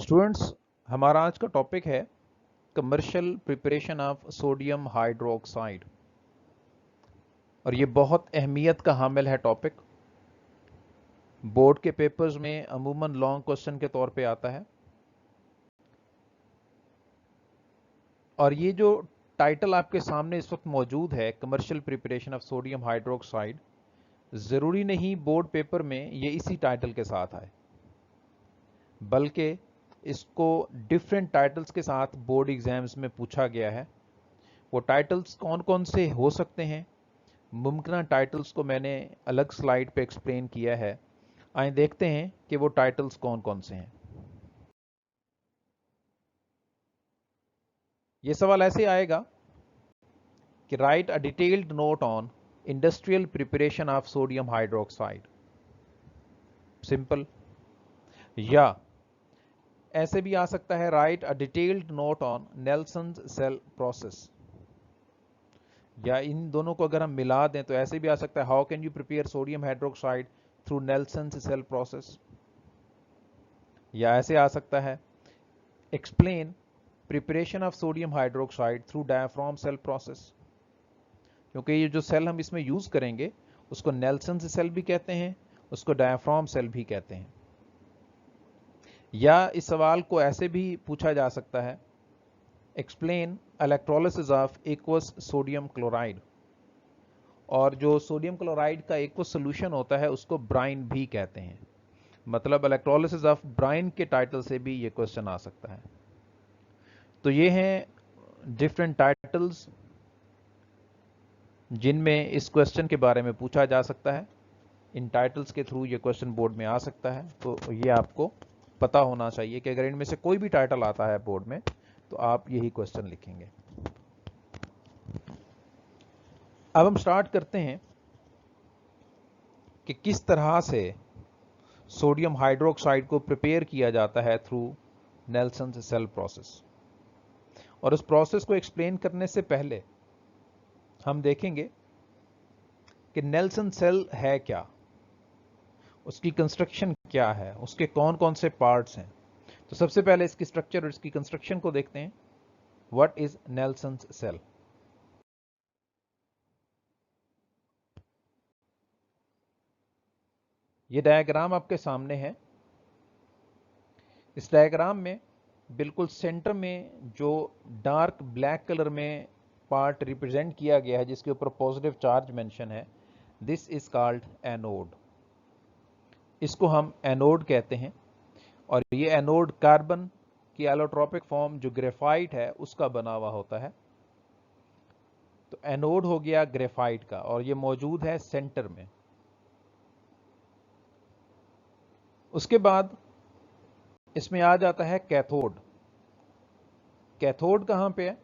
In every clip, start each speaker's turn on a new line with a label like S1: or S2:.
S1: Students, हमारा आज का टॉपिक है commercial preparation of sodium hydroxide और ये बहुत अहमियत का हामिल है टॉपिक। बोर्ड के पेपर्स में अमूमन लॉन्ग क्वेश्चन के तौर पे आता है और ये जो टाइटल आपके सामने इस वक्त मौजूद है commercial preparation of sodium hydroxide, ज़रूरी नहीं बोर्ड पेपर में ये इसी टाइटल के साथ आए, बल्कि इसको डिफरेंट टाइटल्स के साथ बोर्ड एग्जाम्स में पूछा गया है। वो टाइटल्स कौन कौन से हो सकते हैं, मुमकिन टाइटल्स को मैंने अलग स्लाइड पे एक्सप्लेन किया है। आइए देखते हैं कि वो टाइटल्स कौन कौन से हैं। ये सवाल ऐसे आएगा कि write a detailed note on industrial preparation of sodium hydroxide, simple. या ऐसे भी आ सकता है write a detailed note on Nelson's cell process, या इन दोनों को अगर हम मिला दें तो ऐसे भी आ सकता है how can you prepare sodium hydroxide through Nelson's cell process. या ऐसे आ सकता है explain preparation of sodium hydroxide through diaphragm cell process, क्योंकि ये जो सेल हम इसमें यूज करेंगे उसको नेल्सन्स सेल भी कहते हैं, उसको डायाफ्राम सेल भी कहते हैं। या इस सवाल को ऐसे भी पूछा जा सकता है explain electrolysis of aqueous sodium chloride, और जो सोडियम क्लोराइड का एक्वस सोल्यूशन होता है उसको ब्राइन भी कहते हैं। मतलब इलेक्ट्रोलिसिस ऑफ ब्राइन के टाइटल से भी ये क्वेश्चन आ सकता है। तो ये हैं डिफरेंट टाइटल्स जिनमें इस क्वेश्चन के बारे में पूछा जा सकता है। इन टाइटल्स के थ्रू ये क्वेश्चन बोर्ड में आ सकता है, तो ये आपको पता होना चाहिए कि अगर इनमें से कोई भी टाइटल आता है बोर्ड में तो आप यही क्वेश्चन लिखेंगे। अब हम स्टार्ट करते हैं कि किस तरह से सोडियम हाइड्रोक्साइड को प्रिपेयर किया जाता है थ्रू नेल्सन्स सेल प्रोसेस। और उस प्रोसेस को एक्सप्लेन करने से पहले हम देखेंगे कि नेल्सन सेल है क्या, उसकी कंस्ट्रक्शन क्या है, उसके कौन कौन से पार्ट्स हैं। तो सबसे पहले इसकी स्ट्रक्चर और इसकी कंस्ट्रक्शन को देखते हैं। What is Nelson cell? ये डायग्राम आपके सामने है। इस डायग्राम में बिल्कुल सेंटर में जो डार्क ब्लैक कलर में पार्ट रिप्रेजेंट किया गया है जिसके ऊपर पॉजिटिव चार्ज मेंशन है, दिस इज कॉल्ड एनोड। इसको हम एनोड कहते हैं और ये एनोड कार्बन की एलोट्रोपिक फॉर्म जो ग्रेफाइट है उसका बना हुआ होता है। तो एनोड हो गया ग्रेफाइट का और ये मौजूद है सेंटर में। उसके बाद इसमें आ जाता है कैथोड। कैथोड कहां पे है?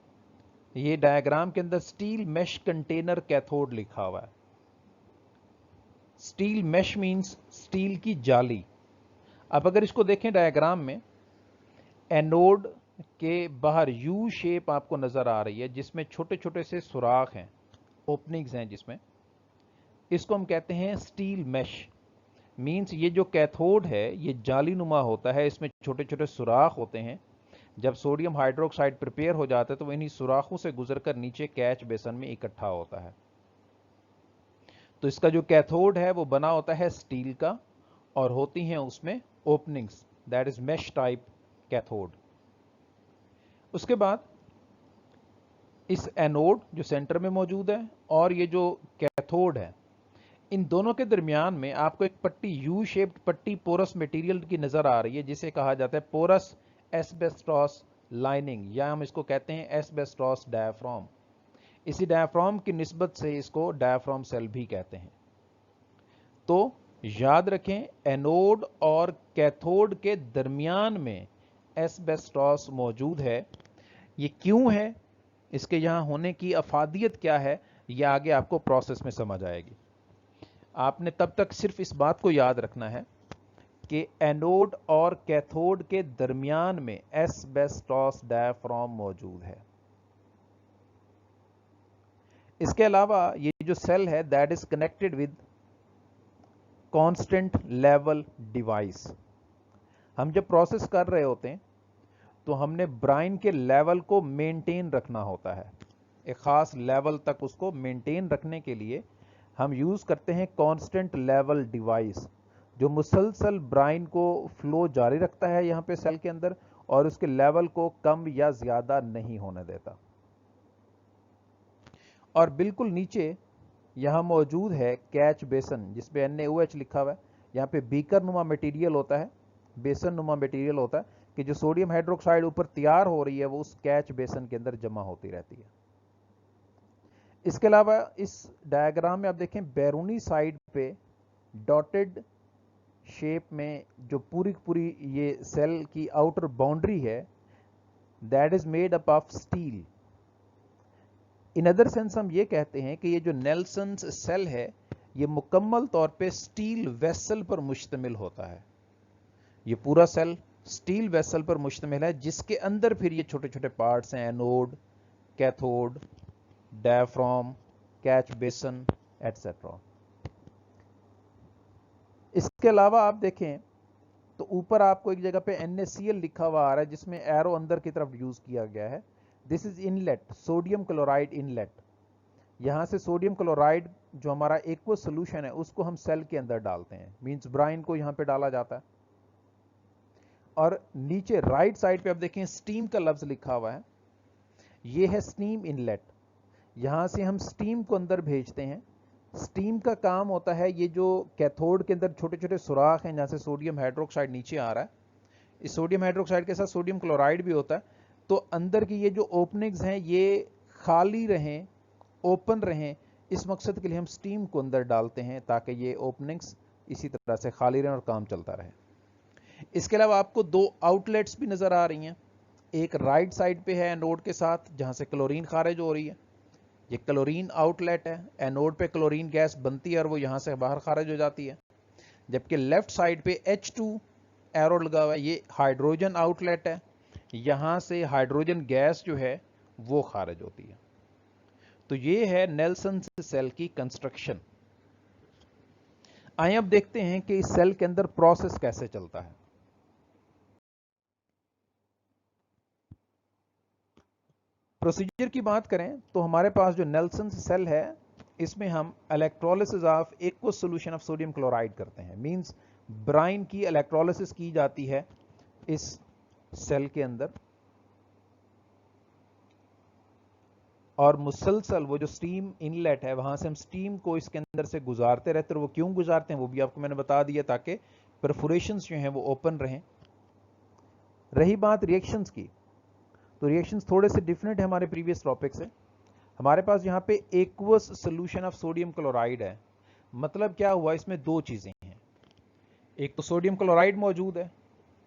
S1: ये डायग्राम के अंदर स्टील मेश कंटेनर कैथोड लिखा हुआ है। स्टील मेश मींस स्टील की जाली। अब अगर इसको देखें डायग्राम में, एनोड के बाहर यू शेप आपको नजर आ रही है जिसमें छोटे छोटे से सुराख हैं, ओपनिंग्स हैं जिसमें, इसको हम कहते हैं स्टील मेश। मींस ये जो कैथोड है ये जाली नुमा होता है, इसमें छोटे छोटे सुराख होते हैं। जब सोडियम हाइड्रोक्साइड प्रिपेयर हो जाता है तो इन्हीं सुराखों से गुजरकर नीचे कैच बेसन में इकट्ठा होता है। तो इसका जो कैथोड है वो बना होता है स्टील का और होती हैं उसमें openings, that is mesh type cathode. उसके बाद इस एनोड जो सेंटर में मौजूद है और ये जो कैथोड है, इन दोनों के दरमियान में आपको एक पट्टी, यू शेप्ड पट्टी पोरस मटेरियल की नजर आ रही है जिसे कहा जाता है पोरस एस्बेस्टॉस लाइनिंग, या हम इसको कहते हैं एस्बेस्टॉस डायाफ्राम। इसी डायाफ्राम की निस्बत से इसको डायाफ्राम सेल भी कहते हैं। तो याद रखें, एनोड और कैथोड के दरमियान में एस्बेस्टॉस मौजूद है। ये क्यों है, इसके यहां होने की अफादियत क्या है, यह आगे आपको प्रोसेस में समझ आएगी। आपने तब तक सिर्फ इस बात को याद रखना है कि एनोड और कैथोड के दरमियान में एस्बेस्टॉस डायाफ्राम मौजूद है। इसके अलावा ये जो सेल है that is connected with constant level device. हम जब प्रोसेस कर रहे होते हैं تو ہم نے برائن کے لیول کو مینٹین رکھنا ہوتا ہے. ایک خاص لیول تک اس کو مینٹین رکھنے کے لیے ہم یوز کرتے ہیں کانسٹنٹ لیول ڈیوائس، جو مسلسل برائن کو فلو جاری رکھتا ہے یہاں پہ سیل کے اندر، اور اس کے لیول کو کم یا زیادہ نہیں ہونے دیتا. اور بالکل نیچے یہاں موجود ہے کیچ بیسن، جس پہ NaOH لکھا ہوا ہے. یہاں پہ بیکر نما مٹیریل ہوتا ہے، بیسن نما مٹیریل ہوتا ہے کہ جو سوڈیم ہائیڈروکسائڈ اوپر تیار ہو رہی ہے وہ اس کیچ بیسن کے اندر جمع ہوتی رہتی ہے. اس کے علاوہ اس ڈائیگرام میں آپ دیکھیں بیرونی سائڈ پہ ڈاٹڈ شیپ میں جو پوری یہ سیل کی آؤٹر باؤنڈری ہے، that is made up of steel. In other sense ہم یہ کہتے ہیں کہ یہ جو نیلسنز سیل ہے یہ مکمل طور پہ اسٹیل ویسل پر مشتمل ہوتا ہے. یہ پورا سیل اسٹیل ویسل پر مشتمل ہے، جس کے اندر پھر یہ چھوٹے چھوٹے پارٹس ہیں، اینوڈ، کیتھوڈ، ڈایافرام، کیچ بیسن ایٹسٹرا. اس کے علاوہ آپ دیکھیں تو اوپر آپ کو ایک جگہ پہ NaCl لکھا ہوا آ رہا ہے جس میں ایرو اندر کی طرف یوز کیا گیا ہے. دس از انلیٹ، سوڈیم کلورائڈ انلیٹ. یہاں سے سوڈیم کلورائڈ جو ہمارا ایکو سولوشن ہے اس کو ہم سیل کے اندر ڈالتے ہیں، مینس برائن کو یہاں پہ ڈالا جاتا ہے. اور نیچے رائٹ سائڈ پہ آپ دیکھیں اسٹیم کا لفظ لکھا ہوا ہے، یہ ہے اسٹیم انلیٹ. یہاں سے ہم اسٹیم کو اندر بھیجتے ہیں. اسٹیم کا کام ہوتا ہے یہ جو کیتھوڈ کے اندر چھوٹے چھوٹے سوراخ ہیں جہاں سے سوڈیم ہائیڈروکسائڈ نیچے آ رہا ہے، اس سوڈیم ہائیڈروکسائڈ کے ساتھ سوڈیم کلورائڈ بھی ہوتا ہے، تو اندر کی یہ جو اوپننگز ہیں یہ خالی رہیں، اوپن رہیں. اس مقصد کے لیے ہم اسٹیم کو اندر ڈالتے ہیں تاکہ یہ اوپننگز اسی طرح سے خالی رہیں اور کام چلتا رہے. اس کے علاوہ آپ کو دو آؤٹ لیٹس بھی نظر آ رہی ہیں. ایک رائٹ سائڈ پہ ہے اینوڈ کے ساتھ جہاں سے کلورین خارج ہو رہی ہے، یہ کلورین آؤٹ لیٹ ہے. اینوڈ پہ کلورین گیس بنتی ہے اور وہ یہاں سے باہر خارج ہو جاتی ہے. جبکہ لیفٹ سائڈ پہ H2 ایرو لگا ہوا ہے، یہ ہائیڈروجن آؤٹ لیٹ ہے، یہاں سے ہائیڈروجن گیس جو ہے وہ خارج ہوتی ہے. تو یہ ہے نیلسن سیل کی کنسٹرکشن. آئیں اب دیکھتے ہیں کہ اس سیل کے اندر پروسیس کیسے چلتا ہے. پروسیجر کی بات کریں تو ہمارے پاس جو نیلسن سیل ہے اس میں ہم electrolysis of aqueous solution of sodium chloride کرتے ہیں. مینس برائن کی الیکٹرولسز کی جاتی ہے اس سیل کے اندر، اور مسلسل وہ جو سٹیم انلیٹ ہے وہاں سے ہم سٹیم کو اس کے اندر سے گزارتے رہتے ہیں. اور وہ کیوں گزارتے ہیں وہ بھی آپ کو میں نے بتا دیا تاکہ پرفوریشنز جو ہیں وہ اوپن رہیں. رہی بات ریئیکشنز کی، تو ریئیکشنز تھوڑے سے ڈیفرنٹ ہے ہمارے پریویس ٹاپک سے. ہمارے پاس یہاں پہ ایکوس سولوشن آف سوڈیم کلورائڈ ہے. مطلب کیا ہوا، اس میں دو چیزیں ہیں. ایک تو سوڈیم کلورائڈ موجود ہے،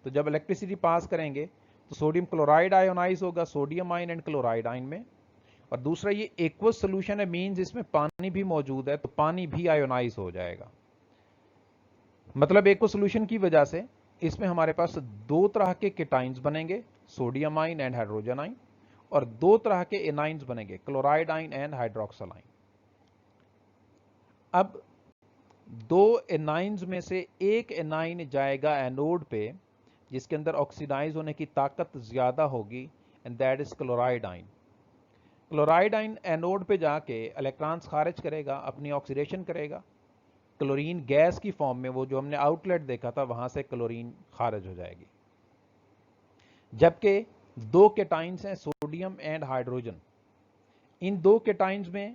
S1: تو جب الیکٹریسٹی پاس کریں گے تو سوڈیم کلورائڈ آئونائز ہوگا سوڈیم آئن اینڈ کلورائڈ آئن میں. اور دوسرا یہ ایکوس سولوشن ہے، مینز اس میں پانی بھی موجود ہے تو پانی بھی آئونائز ہو جائے گا. مطلب ایکوس سولوشن کی وجہ سے اس میں ہمارے پاس دو طرح کے کیٹائنز بنیں گے، سوڈیم آئن اینڈ ہائیڈروجن آئن، اور دو طرح کے اینائنز بنیں گے، کلورائڈ آئن اینڈ ہائیڈروکسل آئن. اب دو اینائنز میں سے ایک اینائن جائے گا اینوڈ پہ جس کے اندر آکسیڈائز ہونے کی طاقت زیادہ ہوگی، and that is chloride ion. Chloride ion anode پہ جا کے الیکٹرانز خارج کرے گا، اپنی آکسیڈیشن کرے گا، کلورین گیس کی فارم میں، وہ جو ہم نے آؤٹ لیٹ دیکھا تھا وہاں سے کلورین خارج ہو جائے گی. جبکہ دو کیٹائنز ہیں سوڈیم اینڈ ہائیڈروجن، ان دو کیٹائنز میں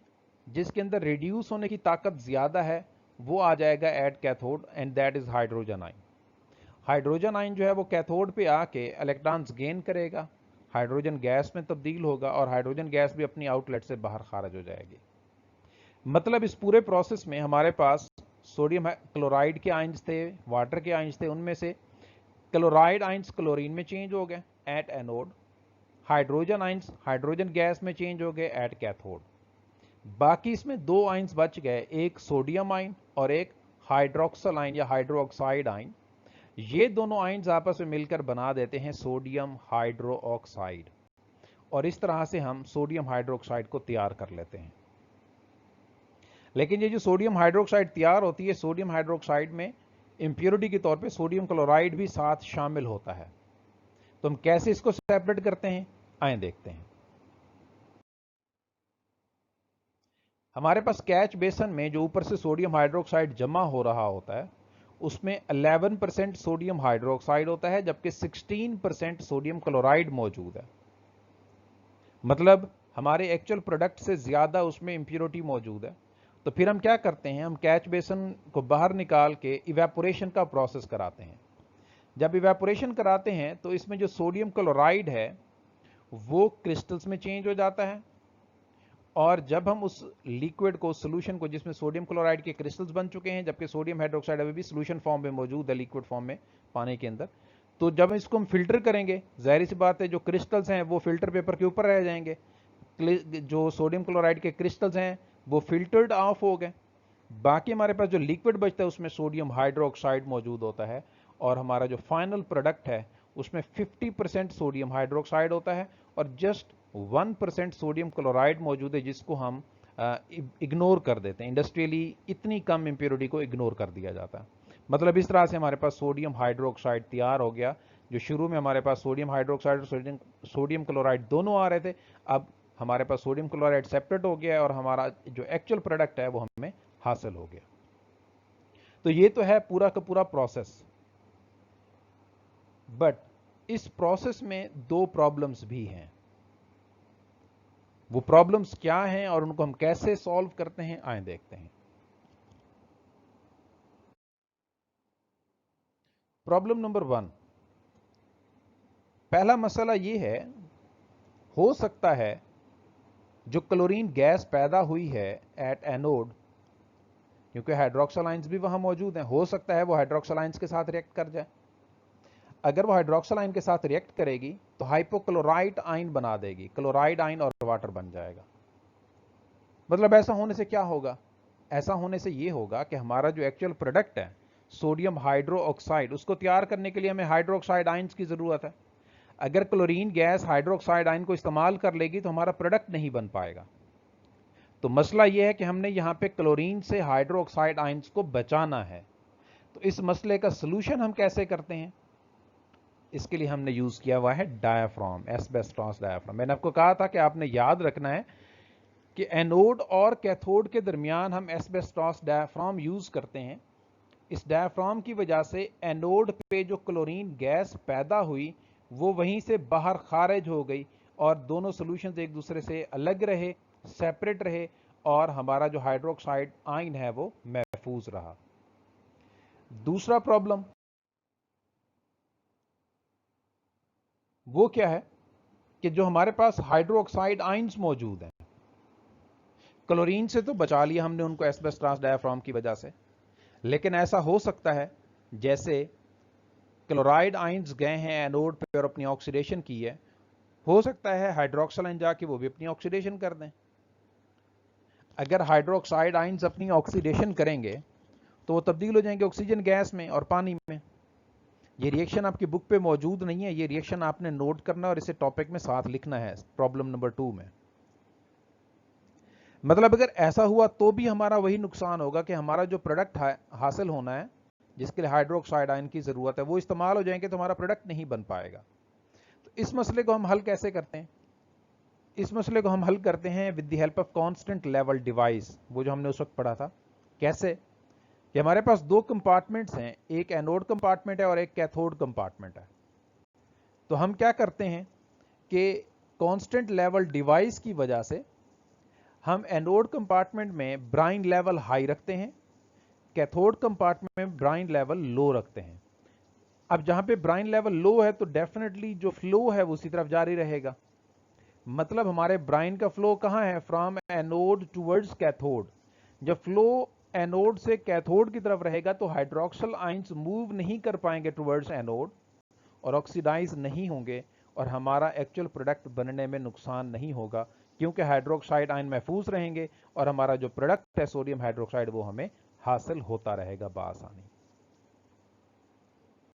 S1: جس کے اندر ریڈیوس ہونے کی طاقت زیادہ ہے وہ آ جائے گا at cathode, and that is hydrogen ion. Hydrogen ion جو ہے وہ کیتھوڈ پہ آ کے الیکٹرانز گین کرے گا، ہائیڈروجن گیس میں تبدیل ہوگا اور ہائیڈروجن گیس بھی اپنی آؤٹ لیٹ سے باہر خارج ہو جائے گی. مطلب اس پورے پروسیس میں ہمارے پاس سوڈیم کلورائڈ کے آئنز تھے، واٹر کے آئنز تھے، ان میں سے کلورائڈ آئنز کلورین میں چینج ہو گئے at anode, hydrogen ions hydrogen gas میں چینج ہو گئے ایٹ کیتھوڈ. باقی اس میں دو آئنز بچ گئے، ایک سوڈیم آئن اور ایک ہائیڈروکسل آئن یا ہائیڈرو آکسائڈ آئن. یہ دونوں آئنز آپس میں مل کر بنا دیتے ہیں سوڈیم ہائیڈرو آکسائڈ، اور اس طرح سے ہم سوڈیم ہائیڈرو آکسائڈ کو تیار کر لیتے ہیں. لیکن یہ جو سوڈیم ہائیڈرو آکسائڈ تیار ہوتی ہے، سوڈیم ہائیڈرو آکسائڈ میں امپیورٹی کے طور پہ سوڈیم کلورائڈ بھی ساتھ شامل ہوتا ہے. तो हम कैसे इसको सेपरेट करते हैं, आए देखते हैं। हमारे पास कैच बेसन में जो ऊपर से सोडियम हाइड्रोक्साइड जमा हो रहा होता है, उसमें 11% सोडियम हाइड्रोक्साइड होता है, जबकि 16% सोडियम क्लोराइड मौजूद है। मतलब हमारे एक्चुअल प्रोडक्ट से ज्यादा उसमें इंप्योरिटी मौजूद है। तो फिर हम क्या करते हैं, हम कैच बेसन को बाहर निकाल के इवेपोरेशन का प्रोसेस कराते हैं। जब इवेपोरेशन कराते हैं तो इसमें जो सोडियम क्लोराइड है वो क्रिस्टल्स में चेंज हो जाता है, और जब हम उस लिक्विड को, सोल्यूशन को, जिसमें सोडियम क्लोराइड के क्रिस्टल्स बन चुके हैं जबकि सोडियम हाइड्रोक्साइड अभी भी सोल्यूशन फॉर्म में मौजूद है, लिक्विड फॉर्म में पानी के अंदर, तो जब इसको हम फिल्टर करेंगे, जाहिर सी बात है जो क्रिस्टल्स हैं वो फिल्टर पेपर के ऊपर रह जाएंगे, जो सोडियम क्लोराइड के क्रिस्टल्स हैं वो फिल्टर्ड ऑफ हो गए। बाकी हमारे पास जो लिक्विड बचता है उसमें सोडियम हाइड्रोक्साइड मौजूद होता है, और हमारा जो फाइनल प्रोडक्ट है उसमें 50% सोडियम हाइड्रोक्साइड होता है और जस्ट 1% सोडियम क्लोराइड मौजूद है, जिसको हम इग्नोर कर देते हैं। इंडस्ट्रियली इतनी कम इंप्योरिटी को इग्नोर कर दिया जाता है। मतलब इस तरह से हमारे पास सोडियम हाइड्रोक्साइड तैयार हो गया। जो शुरू में हमारे पास सोडियम हाइड्रोक्साइड और सोडियम क्लोराइड दोनों आ रहे थे, अब हमारे पास सोडियम क्लोराइड सेपरेट हो गया है और हमारा जो एक्चुअल प्रोडक्ट है वो हमें हासिल हो गया। तो ये तो है पूरा का पूरा प्रोसेस। बट इस प्रोसेस में दो प्रॉब्लम्स भी हैं। वो प्रॉब्लम्स क्या हैं और उनको हम कैसे सॉल्व करते हैं, आए देखते हैं। प्रॉब्लम नंबर 1, पहला मसला ये है, हो सकता है जो क्लोरीन गैस पैदा हुई है एट एनोड, क्योंकि हाइड्रोक्सिल आयंस भी वहां मौजूद हैं, हो सकता है वो हाइड्रोक्सिल आयंस के साथ रिएक्ट कर जाए। अगर वो हाइड्रोक्सिल आयन के साथ रिएक्ट करेगी तो हाइपोक्लोराइट आयन बना देगी, क्लोराइड आयन और वाटर बन जाएगा। मतलब ऐसा होने से क्या होगा, ऐसा होने से ये होगा कि हमारा जो एक्चुअल प्रोडक्ट है सोडियम हाइड्रो ऑक्साइड, उसको तैयार करने के लिए हमें हाइड्रोक्साइड आयंस की जरूरत है। अगर क्लोरीन गैस हाइड्रोक्साइड आयन को इस्तेमाल कर लेगी तो हमारा प्रोडक्ट नहीं बन पाएगा। तो मसला यह है कि हमने यहां पे क्लोरीन से हाइड्रोक्साइड आयंस को बचाना है। तो इस मसले का सलूशन हम कैसे करते हैं, इसके लिए हमने यूज किया हुआ है डायाफ्राम, एस्बेस्टॉस डायाफ्राम। मैंने आपको कहा था कि आपने याद रखना है कि एनोड और कैथोड के दरमियान हम एस्बेस्टॉस डायाफ्राम यूज करते हैं। इस डायाफ्राम की वजह से एनोड पे जो क्लोरीन गैस पैदा हुई वो वहीं से बाहर खारिज हो गई और दोनों सॉल्यूशंस एक दूसरे से अलग रहे, सेपरेट रहे, और हमारा जो हाइड्रोक्साइड आयन है वो महफूज रहा। दूसरा प्रॉब्लम वो क्या है कि जो हमारे पास हाइड्रोक्साइड आयंस मौजूद हैं, क्लोरीन से तो बचा लिया हमने उनको एस्बेस्टॉस डायाफ्राम की वजह से, लेकिन ऐसा हो सकता है जैसे क्लोराइड आयंस गए हैं एनोड पे और अपनी ऑक्सीडेशन की है, हो सकता है हाइड्रोक्सिल आयन जाके वो भी अपनी ऑक्सीडेशन कर दें। अगर हाइड्रोक्साइड आयंस अपनी ऑक्सीडेशन करेंगे तो वो तब्दील हो जाएंगे ऑक्सीजन गैस में और पानी में। ये रिएक्शन आपकी बुक पे मौजूद नहीं है, ये रिएक्शन आपने नोट करना और इसे टॉपिक में साथ लिखना है प्रॉब्लम नंबर 2 में। मतलब अगर ऐसा हुआ तो भी हमारा वही नुकसान होगा कि हमारा जो प्रोडक्ट हासिल होना है, जिसके लिए हाइड्रोक्साइड आयन की जरूरत है, वो इस्तेमाल हो जाएंगे तो हमारा प्रोडक्ट नहीं बन पाएगा। तो इस मसले को हम हल कैसे करते हैं, इस मसले को हम हल करते हैं with the help of constant level device, वो जो हमने उस वक्त पढ़ा था। कैसे कि हमारे पास दो कंपार्टमेंट्स हैं, एक एनोड कंपार्टमेंट है और एक कैथोड कंपार्टमेंट है। तो हम क्या करते हैं कि कांस्टेंट लेवल डिवाइस की वजह से हम एनोड कंपार्टमेंट में ब्राइन लेवल हाई रखते हैं, कैथोड कंपार्टमेंट में ब्राइन लेवल लो रखते हैं। अब जहां पे ब्राइन लेवल लो है तो डेफिनेटली जो फ्लो है वो उसी तरफ जारी रहेगा। मतलब हमारे ब्राइन का फ्लो कहां है, फ्रॉम एनोड टुवर्ड्स कैथोड। जब फ्लो एनोड से कैथोड की तरफ रहेगा तो हाइड्रोक्सिल आयंस मूव नहीं कर पाएंगे टुवर्ड्स एनोड और ऑक्सीडाइज नहीं होंगे, और हमारा एक्चुअल प्रोडक्ट बनने में नुकसान नहीं होगा, क्योंकि हाइड्रोक्साइड आयन महफूज रहेंगे और हमारा जो प्रोडक्ट है सोडियम हाइड्रोक्साइड वो हमें हासिल होता रहेगा बआसानी।